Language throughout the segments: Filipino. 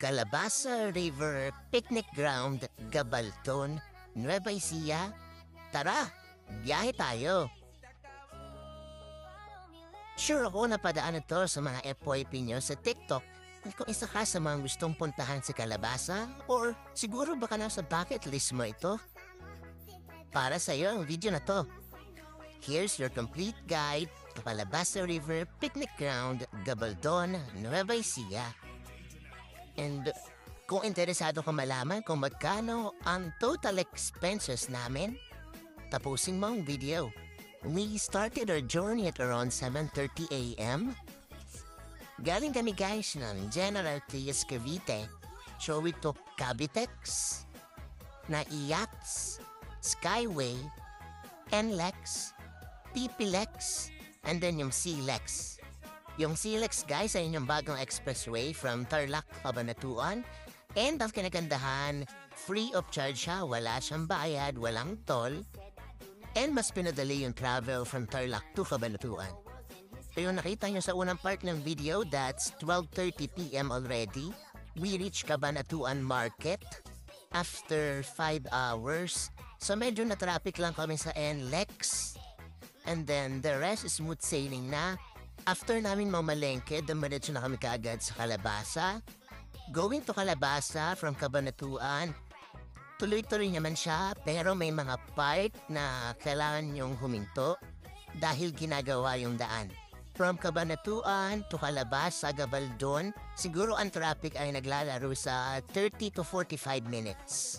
Calabasa River Picnic Ground, Gabalton, Nueva Ecija. Tara, biyahe tayo. Sure ako napadaan ito sa mga FYP nyo sa TikTok. Kung isa ka sa mga gustong puntahan sa Calabasa, or siguro baka nasa bucket list mo ito. Para sa iyo ang video na to. Here's your complete guide to Calabasa River Picnic Ground, Gabaldon, Nueva Ecija. And kung interesado ka malaman kung magkano ang total expenses namin, tapusin mo ang video. We started our journey at around 7:30 a.m. Galing kami guys ng General Trias Cavite. So we took Cavitex, Naiyats, Skyway, NLEX, PPLEX, and then yung CLEX. Yung CLEX guys ay yung bagong expressway from Tarlac, Cabanatuan. And ang kinagandahan, free of charge siya, wala siyang bayad, walang toll. And mas pinadali yung travel from Tarlac to Cabanatuan. So yung nakita nyo sa unang part ng video, that's 12:30 p.m. already. We reached Cabanatuan Market after 5 hours. So medyo na-traffic lang kami sa NLEX. And then the rest is smooth sailing na. After namin mamalengke, dumiretso na kami kaagad sa Calabasa. Going to Calabasa from Cabanatuan, tuloy-tuloy naman siya pero may mga part na kailangan yung huminto dahil ginagawa yung daan. From Cabanatuan to Calabasa, Gabaldon, siguro ang traffic ay naglalaro sa 30 to 45 minutes.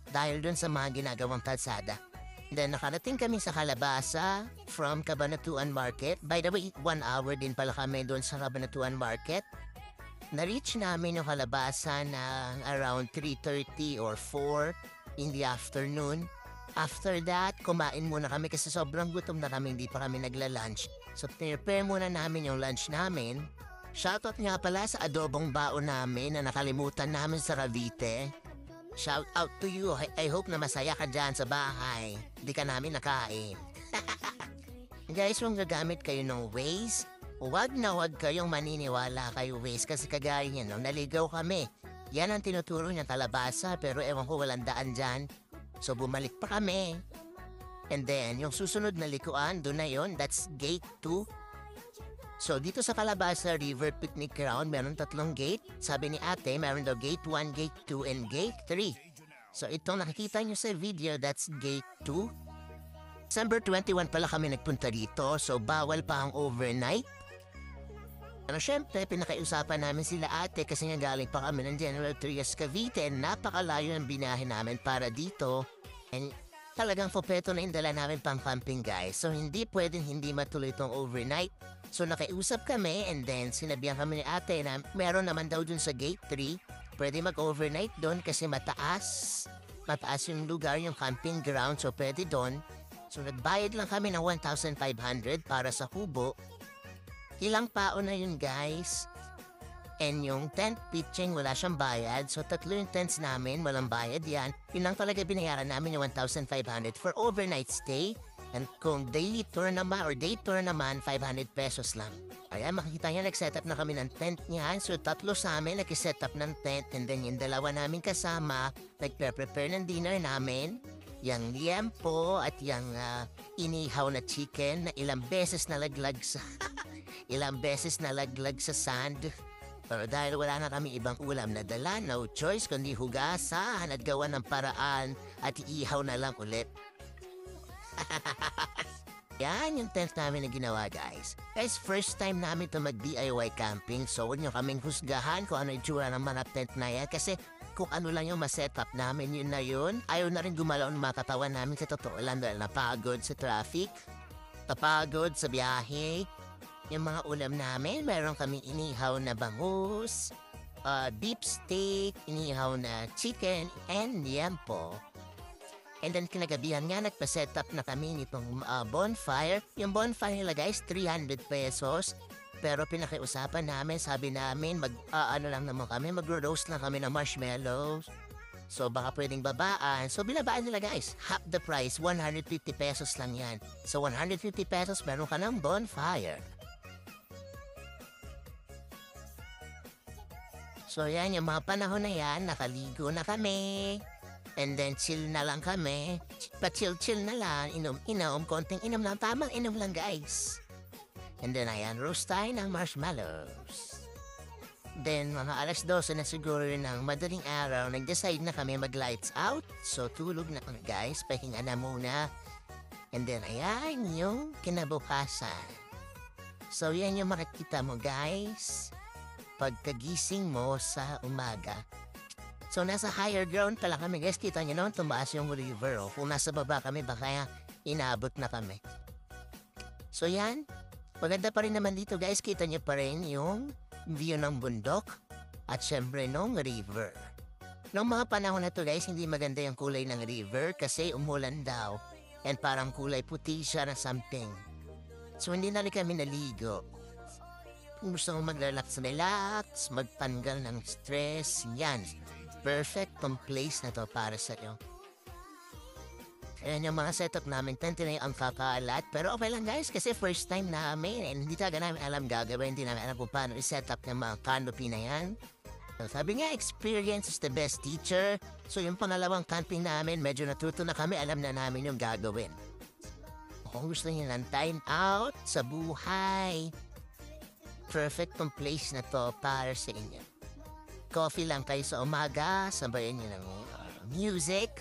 Dahil dun sa mga ginagawang kalsada. Then nakarating kami sa Calabasa from Cabanatuan Market. By the way, 1 hour din pala kami doon sa Cabanatuan Market. Na-reach namin yung Calabasa na around 3:30 or 4 in the afternoon. After that, kumain muna kami kasi sobrang gutom na kami, hindi pa kami nagla-lunch. So, prepare muna namin yung lunch namin. Shoutout nga pala sa adobong baon namin na nakalimutan namin sa Cavite. Shout out to you. I hope na masaya ka dyan sa bahay. Di ka namin nakain. Guys, kung gagamit kayo ng Waze, huwag na huwag kayong maniniwala kayo Waze kasi kagaya niya nung naligaw kami. Yan ang tinuturo niya Calabasa pero ewan ko walang daan dyan. So bumalik pa kami. And then, yung susunod na likuan, doon na yun, that's Gate 2. So, dito sa Calabasa River Picnic Ground, meron 3 gate. Sabi ni ate, meron daw Gate 1, Gate 2, and Gate 3. So, itong nakikita nyo sa video, that's Gate 2. December 21 pala kami nagpunta dito, so bawal pa ang overnight. Syempre, pinakaiusapan namin sila ate kasi nga galing pa kami ng General Trias Cavite and napakalayo ng binahe namin para dito. And talagang popeto na indala namin pang camping guys, so hindi pwedeng hindi matuloy itong overnight. So nakiusap kami and then sinabihan kami ni ate na meron naman daw dun sa Gate 3. Pwede mag-overnight doon kasi mataas. Mataas yung lugar, yung camping ground, so pwede doon. So nagbayad lang kami ng 1,500 para sa kubo. Ilang paon na yun guys. And yung tent pitching wala siyang bayad. So 3 yung tents namin, walang bayad yan. Yun lang talaga binayaran namin yung 1,500 for overnight stay. And kung daily tour naman or day tour naman, 500 pesos lang. Ayan, makikita niya, nag-setup na kami ng tent niya. So, 3 sa amin nag-setup ng tent. And then yung 2 namin kasama, nag-prepare ng dinner namin. Yang liempo at yung inihaw na chicken na ilang beses nalaglag sa sand. Pero dahil wala na kami ibang ulam na dala, no choice kundi hugasan at gawa ng paraan at iihaw na lang ulit. Yan yung tent namin na ginawa guys. Guys, first time namin to mag-DIY camping, so huwag nyo kaming husgahan kung ano yung tsura ng mga tent na yan kasi kung ano lang yung masetup namin yun na yun. Ayaw na rin gumalaw ng mga katawan namin sa totoo lang dahil napagod sa traffic, napagod sa biyahe. Yung mga ulam namin, meron kaming inihaw na bangus, beef steak, inihaw na chicken, and liempo. And then kinagabihan nga, nagpa-setup na kami nitong bonfire. Yung bonfire nila guys, 300 pesos. Pero pinakiusapan namin, sabi namin, mag-roast lang kami ng marshmallows. So baka pwedeng babaan. So binabaan nila guys, half the price, 150 pesos lang yan. So 150 pesos, meron ka ng bonfire. So yan, yung mga panahon na yan, nakaligo na kami. And then chill na lang kami. Pa-chill-chill na lang, inom-inom, konting inom lang, tamang inom lang guys. And then ayan, roast tayo ng marshmallows. Then mga alas 12 na siguro ng madaling araw, nag-decide na kami mag-lights out. So tulog na kami guys, pahinga na muna. And then ayan yung kinabukasan. So yan yung makikita mo guys, pagkagising mo sa umaga. So nasa higher ground pala kami guys, kita nyo naman tumaas yung river. Oh. Kung nasa baba kami, baka inaabot na kami. So yan, maganda pa rin naman dito guys, kita nyo pa rin yung view ng bundok at syempre nung river. Noong mga panahon na to guys, hindi maganda yung kulay ng river kasi umulan daw and parang kulay puti siya na something. So hindi na rin kami naligo. Kung gusto mo mag-relax, magtanggal ng stress, yan. Perfect tong place na to para sa iyo. Ayan yung mga setup namin, tentinay ang kakaalat. Pero okay lang guys, kasi first time namin. And hindi talaga namin alam gagawin, hindi namin alam kung paano i-setup ng mga canopy na yan. So, sabi nga, experience is the best teacher. So yung pangalawang camping namin, medyo natuto na kami, alam na namin yung gagawin. Kung gusto niyo ng time out sa buhay, perfect tong place na to para sa inyo. Coffee lang kayo sa umaga, sabayan niyo ng music.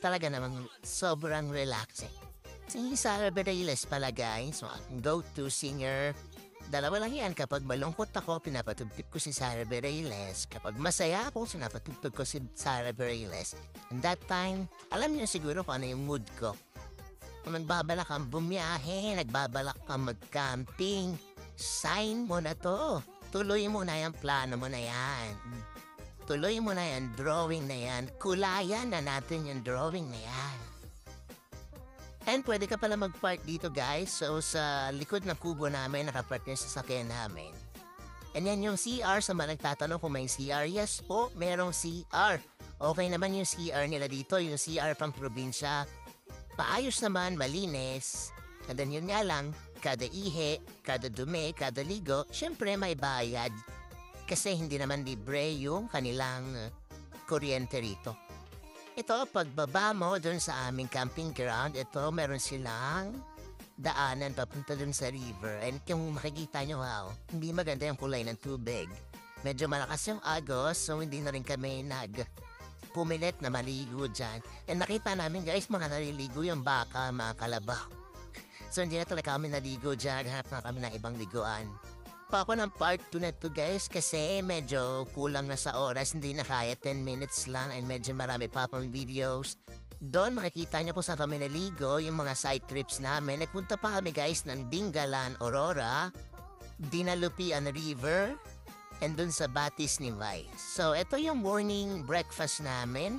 Talaga namang sobrang relaxing. Si Sara Bareilles pala guys, go-to singer. Dalawa lang yan, kapag malungkot ako, pinapatugtog ko si Sara Bareilles. Kapag masaya ako, pinapatugtog ko si Sara Bareilles. And that time, alam niyo siguro kung ano yung mood ko. Kung nagbabalak kang bumiyahe, nagbabalak kang mag-camping, sign mo na to. Tuloy mo na yung plano mo na yan. Tuloy mo na yan, drawing na yan. Kulayan na natin yung drawing na yan. And pwede ka pala mag-park dito guys. So sa likod ng kubo namin, nakapark yung sasakyan namin. And yan yung CR, sa mga nagtatanong kung may CR. Yes po, merong CR. Okay naman yung CR nila dito, yung CR pang probinsya. Paayos naman, malinis. And then yun nga lang, kada ihe, kada dumi, kada ligo, syempre may bayad. Kasi hindi naman libre yung kanilang kuryente rito. Ito, pagbaba mo dun sa aming camping ground, ito meron silang daanan papunta dun sa river. And kung makikita nyo, wow, hindi maganda yung kulay ng tubig. Medyo malakas yung agos, so hindi na rin kami pumilit na maligo dyan. And nakita namin guys, mga naliligo yung baka, mga kalabaw. So hindi na talaga kami naligo dyan, hanap na kami ng ibang liguan. Pa ako ng part 2 na to guys kasi medyo kulang na sa oras, hindi na kaya 10 minutes lang and medyo marami pa pang videos. Doon makikita niyo po sa kami naligo, yung mga side trips namin. Nagpunta pa kami guys ng Dingalan, Aurora, Dinalupian River, and dun sa Batis ni Vice. So ito yung morning breakfast namin.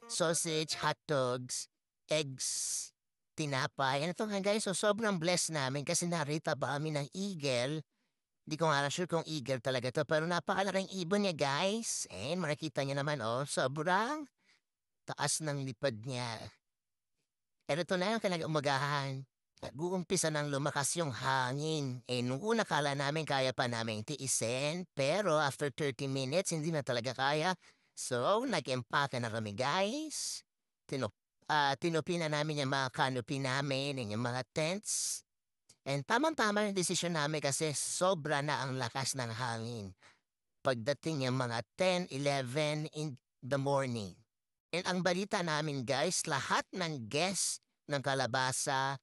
Sausage, hot dogs, eggs, tinapay. Ano ito nga guys, so sobrang blessed namin kasi narita ba kami ng eagle. Hindi ko nga sure kung eagle talaga to, pero napakalaking ibon niya guys. And makikita niya naman, oh, sobrang taas ng lipad niya. And ito na yung umagahan. Nag-uumpisa ng lumakas yung hangin. Nung una kala namin kaya pa namin tiisin, pero after 30 minutes, hindi na talaga kaya. So, nag-empake na kami guys. Tinupi na namin yung mga canopy namin, yung mga tents. And tamang-tama yung desisyon namin kasi sobra na ang lakas ng hangin. Pagdating yung mga 10, 11 in the morning. And ang balita namin guys, lahat ng guests ng Kalabasa,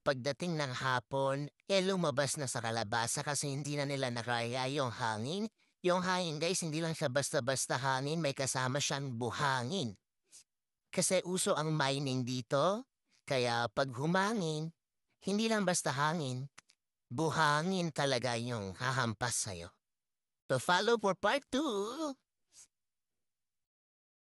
pagdating ng hapon, lumabas na sa Kalabasa kasi hindi na nila nakaya yung hangin. Yung hangin guys, hindi lang siya basta-basta hangin, may kasama siyang buhangin. Kasi uso ang mining dito, kaya pag humangin, hindi lang basta hangin, buhangin talaga yung hahampas sa'yo. So follow for part 2!